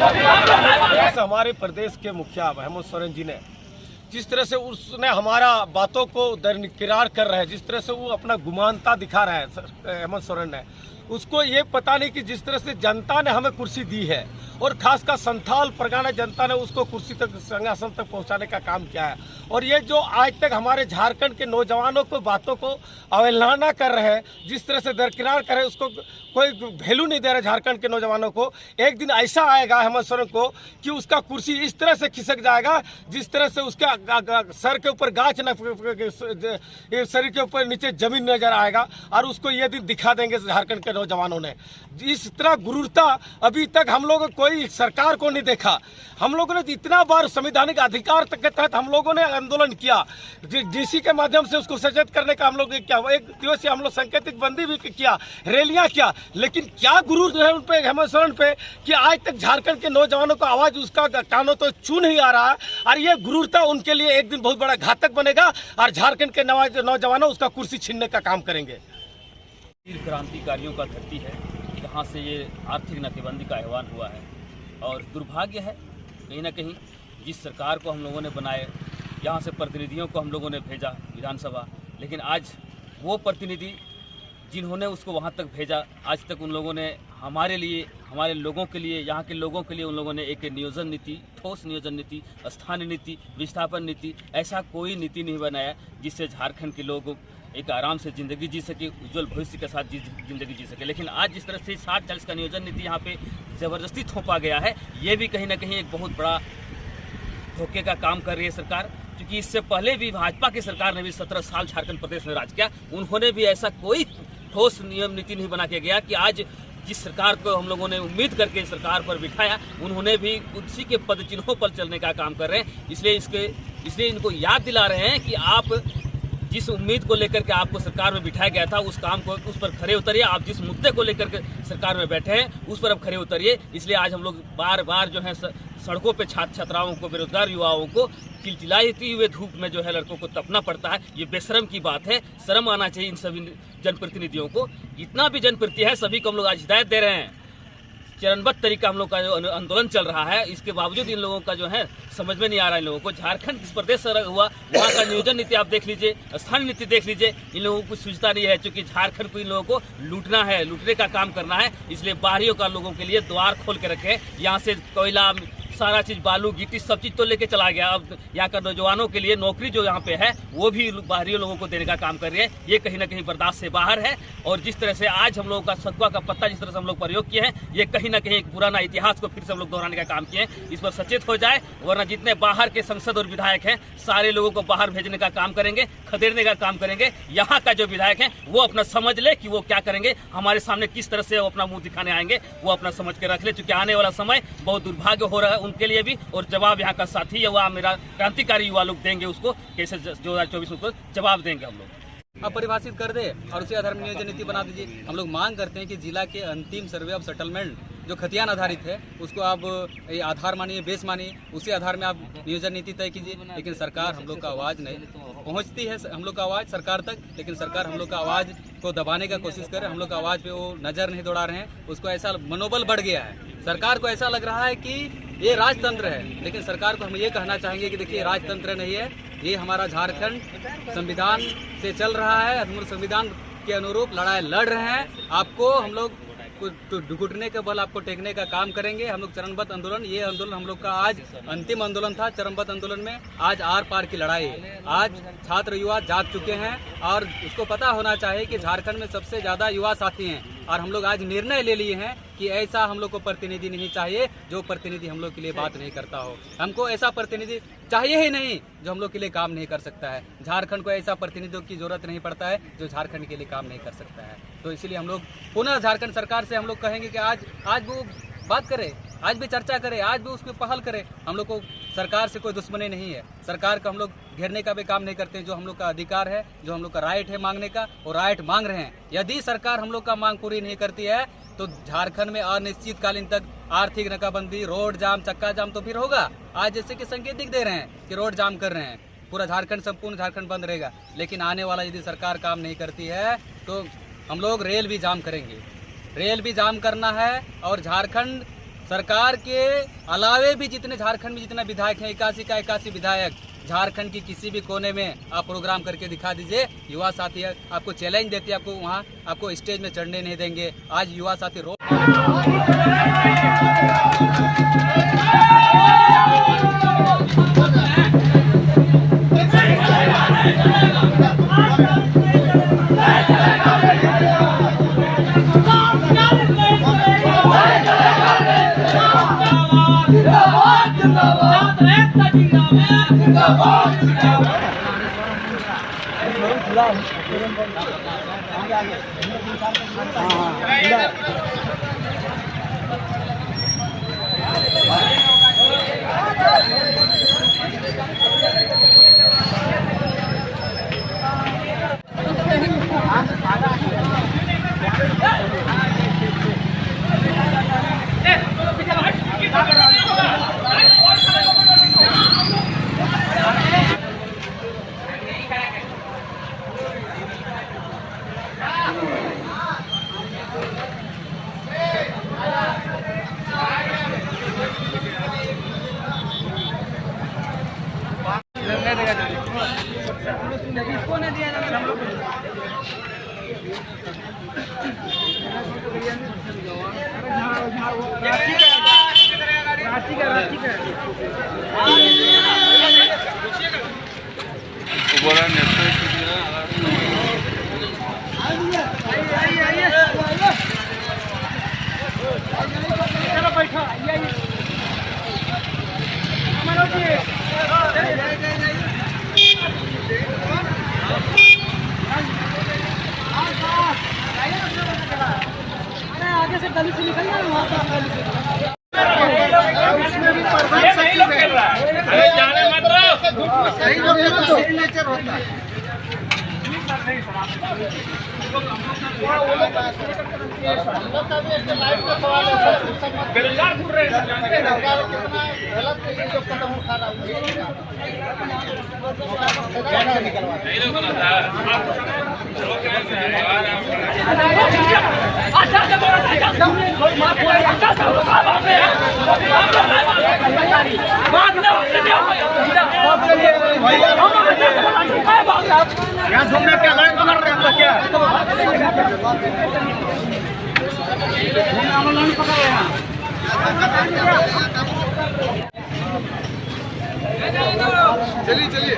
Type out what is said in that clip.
हमारे प्रदेश के मुखिया हेमंत सोरेन जी ने जिस तरह से उसने हमारा बातों को दरकिरार कर रहे हैं, जिस तरह से वो अपना गुमानता दिखा रहे हैं हेमंत सोरेन ने, उसको ये पता नहीं कि जिस तरह से जनता ने हमें कुर्सी दी है और खासकर संथाल परगना जनता ने उसको कुर्सी तक, सिंहासन तक पहुंचाने का काम किया है। और ये जो आज तक हमारे झारखंड के नौजवानों को बातों को अवहेलना कर रहे हैं, जिस तरह से दरकिरार कर रहे हैं, उसको कोई वैल्यू नहीं दे रहे झारखंड के नौजवानों को। एक दिन ऐसा आएगा हेमंत सोरेन को कि उसका कुर्सी इस तरह से खिसक जाएगा जिस तरह से उसके सर के ऊपर गाछ न, शरीर के ऊपर नीचे जमीन नजर आएगा। और उसको ये दिन दिखा देंगे झारखंड के नौजवानों ने। इस तरह गुरूरता अभी तक हम लोग कोई सरकार को नहीं देखा। हम लोगों ने इतना बार संवैधानिक अधिकार तक के तहत हम लोगों ने आंदोलन किया, डीसी के माध्यम से उसको सचेत करने का हम लोग किया, एक दिवसीय हम लोग सांकेतिक बंदी भी किया, रैलियां किया, लेकिन क्या गुरूर है उन पे, हेमंत सोरेन पे, कि आज तक झारखंड के नौजवानों का आवाज उसका कानों तो छू नहीं आ रहा है। और ये गुरूरता उनके लिए एक दिन बहुत बड़ा घातक बनेगा और झारखंड के नौजवानों उसका कुर्सी छीनने का काम करेंगे। क्रांतिकारियों का धरती है, जहाँ से ये आर्थिक नाकेबंदी का आह्वान हुआ है। और दुर्भाग्य है कहीं ना कहीं जिस सरकार को हम लोगों ने बनाए, यहाँ से प्रतिनिधियों को हम लोगों ने भेजा विधानसभा, लेकिन आज वो प्रतिनिधि जिन्होंने उसको वहाँ तक भेजा, आज तक उन लोगों ने हमारे लिए, हमारे लोगों के लिए, यहाँ के लोगों के लिए उन लोगों ने एक नियोजन नीति, ठोस नियोजन नीति, स्थानीय नीति, विस्थापन नीति, ऐसा कोई नीति नहीं बनाया जिससे झारखंड के लोग एक आराम से ज़िंदगी जी सके, उज्जवल भविष्य के साथ ज़िंदगी जी सके। लेकिन आज जिस तरह से 60-40 का नियोजन नीति यहाँ पे ज़बरदस्ती थोपा गया है, ये भी कहीं ना कहीं एक बहुत बड़ा धोखे का काम कर रही है सरकार। क्योंकि इससे पहले भी भाजपा की सरकार ने भी 17 साल झारखंड प्रदेश में राज किया, उन्होंने भी ऐसा कोई ठोस नियम नीति नहीं बना के गया कि आज जिस सरकार को हम लोगों ने उम्मीद करके सरकार पर बिठाया, उन्होंने भी उसी के पद चिन्हों पर चलने का काम कर रहे हैं। इसलिए इनको याद दिला रहे हैं कि आप जिस उम्मीद को लेकर के आपको सरकार में बिठाया गया था, उस काम को, उस पर खरे उतरिए। आप जिस मुद्दे को लेकर के सरकार में बैठे हैं, उस पर अब खरे उतरिए। इसलिए आज हम लोग बार बार जो है सड़कों पे छात्र छात्राओं को, बेरोजगार युवाओं को चिलचिलाती हुए धूप में जो है लड़कों को तपना पड़ता है। ये बेशरम की बात है, शर्म आना चाहिए इन सभी जनप्रतिनिधियों को। इतना भी जनप्रति है, सभी को हम लोग आज हिदायत दे रहे हैं। चरणबद्ध तरीका हम लोग का जो आंदोलन चल रहा है, इसके बावजूद इन लोगों का जो है समझ में नहीं आ रहा है। इन लोगों को झारखंड किस प्रदेश से हुआ, वहाँ का नियोजन नीति आप देख लीजिए, स्थानीय नीति देख लीजिए, इन लोगों को सूझता नहीं है। क्योंकि झारखंड को इन लोगों को लूटना है, लूटने का काम करना है, इसलिए बाहरियों का लोगों के लिए द्वार खोल के रखे। यहाँ से कोयला, सारा चीज़, बालू गिट्टी, सब चीज़ तो लेके चला गया। अब यहाँ का नौजवानों के लिए नौकरी जो यहाँ पे है, वो भी बाहरी लोगों को देने का काम कर रही है। ये कहीं ना कहीं बर्दाश्त से बाहर है। और जिस तरह से आज हम लोगों का सतुआ का पत्ता जिस तरह से हम लोग प्रयोग किए हैं, ये कहीं ना कहीं एक पुराना इतिहास को फिर से हम लोग दोहराने का काम किए हैं। इस पर सचेत हो जाए, वरना जितने बाहर के सांसद और विधायक हैं, सारे लोगों को बाहर भेजने का काम करेंगे, खदेड़ने का काम करेंगे। यहाँ का जो विधायक है वो अपना समझ ले कि वो क्या करेंगे, हमारे सामने किस तरह से वो अपना मुंह दिखाने आएंगे, वो अपना समझ के रख ले। क्योंकि आने वाला समय बहुत दुर्भाग्य हो रहा है उनके लिए भी। और जवाब यहाँ का साथी युवा, मेरा क्रांतिकारी युवा लोग देंगे उसको, कैसे 2024 को जवाब देंगे हम लोग। अब परिभाषित कर दे और उसी आधार में नियोजन नीति बना दीजिए। हम लोग मांग करते हैं कि जिला के अंतिम सर्वे ऑफ सेटलमेंट जो खतियान आधारित है, उसको आप आधार मानिए, बेस मानिए, उसी आधार में आप नियोजन नीति तय कीजिए। लेकिन सरकार हम लोग का आवाज़ नहीं पहुंचती है, हम लोग का आवाज़ सरकार तक, लेकिन सरकार हम लोग का आवाज़ को दबाने का कोशिश करे, हम लोग का आवाज़ पे वो नज़र नहीं दौड़ा रहे हैं। उसको ऐसा मनोबल बढ़ गया है, सरकार को ऐसा लग रहा है कि ये राजतंत्र है। लेकिन सरकार को हम ये कहना चाहेंगे कि देखिए, राजतंत्र नहीं है, ये हमारा झारखंड संविधान से चल रहा है, संविधान के अनुरूप लड़ाई लड़ रहे हैं। आपको हम लोग घुटने के बल आपको टेकने का काम करेंगे। हम लोग चरणबद्ध आंदोलन, ये आंदोलन हम लोग का आज अंतिम आंदोलन था। चरणबद्ध आंदोलन में आज आर पार की लड़ाई है। आज छात्र युवा जाग चुके हैं और उसको पता होना चाहिए कि झारखंड में सबसे ज़्यादा युवा साथी हैं। और हम लोग आज निर्णय ले लिए हैं कि ऐसा हम लोग को प्रतिनिधि नहीं चाहिए जो प्रतिनिधि हम लोग के लिए बात नहीं करता हो। हमको ऐसा प्रतिनिधि चाहिए ही नहीं जो हम लोग के लिए काम नहीं कर सकता है। झारखंड को ऐसा प्रतिनिधियों की जरूरत नहीं पड़ता है जो झारखंड के लिए काम नहीं कर सकता है। तो इसलिए हम लोग पुनः झारखंड सरकार से हम लोग कहेंगे कि आज वो बात करे, आज भी चर्चा करे, आज भी उसकी पहल करे। हम लोग को सरकार से कोई दुश्मनी नहीं है, सरकार का हम लोग घेरने का भी काम नहीं करते हैं। जो हम लोग का अधिकार है, जो हम लोग का राइट है मांगने का, वो राइट मांग रहे हैं। यदि सरकार हम लोग का मांग पूरी नहीं करती है तो झारखंड में अनिश्चितकालीन तक आर्थिक नाकाबंदी, रोड जाम, चक्का जाम तो फिर होगा। आज जैसे कि संकेत दिख दे रहे हैं कि रोड जाम कर रहे हैं, पूरा झारखंड, संपूर्ण झारखंड बंद रहेगा। लेकिन आने वाला यदि सरकार काम नहीं करती है तो हम लोग रेल भी जाम करेंगे। रेल भी जाम करना है और झारखंड सरकार के अलावे भी जितने झारखंड में जितने विधायक हैं, 81 का 81 विधायक, झारखंड की किसी भी कोने में आप प्रोग्राम करके दिखा दीजिए, युवा साथी आपको चैलेंज देते, आपको वहाँ आपको स्टेज में चढ़ने नहीं देंगे। आज युवा साथी आगे से गली से निकल जाए वहाँ सिग्नेचर होता है। चलिए